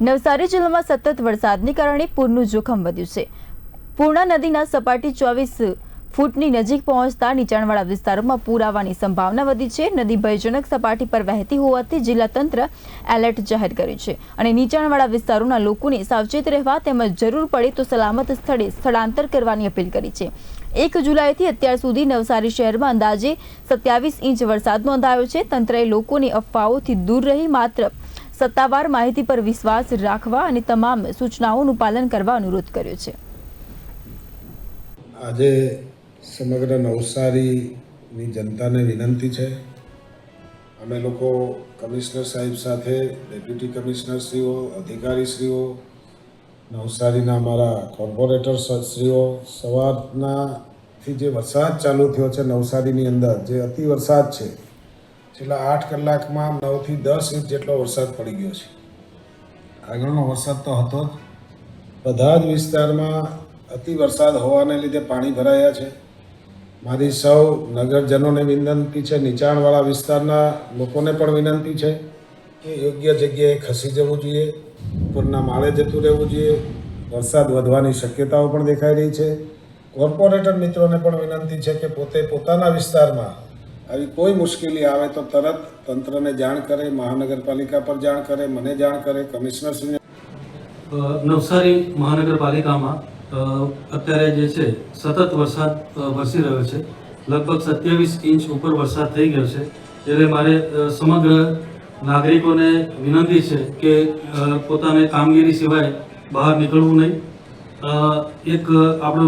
નવસારી જિલ્લામાં સતત વરસાદને કારણે પૂરનું જોખમ વધ્યું છે। પૂર્ણા નદીના સપાટી 24 ફૂટની નજીક પહોંચતા નીચાણવાળા વિસ્તારોમાં પૂર આવવાની સંભાવના વધી છે। નદી ભયજનક સપાટી પર વહેતી હોવાથી જિલ્લા તંત્ર એલર્ટ જાહેર કર્યું છે અને નીચાણવાળા વિસ્તારોના લોકોને સાવચેત રહેવા તેમજ જરૂર પડે તો સલામત સ્થળે સ્થળાંતર કરવાની અપીલ કરી છે। 1 જુલાઈથી અત્યાર સુધી નવસારી શહેરમાં અંદાજે 27 ઇંચ વરસાદ નોંધાયો છે। તંત્રએ લોકોને અફવાઓથી દૂર રહી માત્ર સત્તાવાર માહિતી પર વિશ્વાસ રાખવા અને તમામ સૂચનાઓનું પાલન કરવા અનુરોધ કર્યો છે। આજે સમગ્ર નવસારીની જનતાને વિનંતી છે, અમે લોકો કમિશનર સાહેબ સાથે ડેપ્યુટી કમિશનરશ્રીઓ, અધિકારીશ્રીઓ, નવસારીના અમારા કોર્પોરેટર શ્રીઓ સવારનાથી જે વરસાદ ચાલુ થયો છે નવસારીની અંદર, જે અતિ વરસાદ છે, છેલ્લા 8 કલાકમાં 9 થી 10 ઇંચ જેટલો વરસાદ પડી ગયો છે। આગળનો વરસાદ તો હતો જ, બધા જ વિસ્તારમાં અતિ વરસાદ હોવાને લીધે પાણી ભરાયા છે। મારી સૌ નગરજનોને વિનંતી છે, નીચાણવાળા વિસ્તારના લોકોને પણ વિનંતી છે કે યોગ્ય જગ્યાએ ખસી જવું જોઈએ, ઉપરના માળે જતું રહેવું જોઈએ। વરસાદ વધવાની શક્યતાઓ પણ દેખાઈ રહી છે। કોર્પોરેટર મિત્રોને પણ વિનંતી છે કે પોતે પોતાના વિસ્તારમાં આવી કોઈ મુશ્કેલી આવે તો તરત તંત્રને જાણ કરે, મહાનગરપાલિકા પર જાણ કરે, મને જાણ કરે, કમિશનરશ્રીને। નવસારી મહાનગરપાલિકામાં અત્યારે જે છે સતત વરસાદ વરસી રહ્યો છે। લગભગ 27 ઇંચ ઉપર વરસાદ થઈ ગયો છે। એટલે મારે સમગ્ર નાગરિકોને વિનંતી છે કે પોતાને કામગીરી સિવાય બહાર નીકળવું નહીં। એક આપણો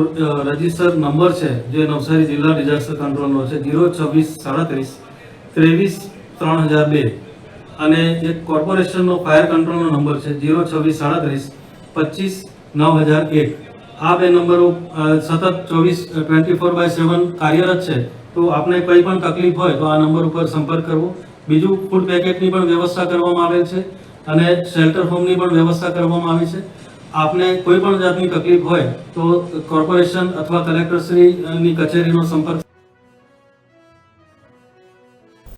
રજિસ્ટર નંબર છે જે નવસારી જિલ્લા ડિઝાસ્ટર કંટ્રોલનો છે 02637 23 3002 અને એક કોર્પોરેશનનો ફાયર કંટ્રોલનો નંબર છે 02637 25 9001। આ બે નંબરો સતત 24/7 કાર્યરત છે, તો આપને કંઈ પણ તકલીફ હોય તો આ નંબર ઉપર સંપર્ક કરવો। બીજું, ફૂડ પેકેટની પણ વ્યવસ્થા કરવામાં આવેલ છે અને શેલ્ટર હોમની પણ વ્યવસ્થા કરવામાં આવી છે। આપને કોઈ પણ જાતની તકલીફ હોય તો કોર્પોરેશન અથવા કલેક્ટરશ્રીની કચેરીનો સંપર્ક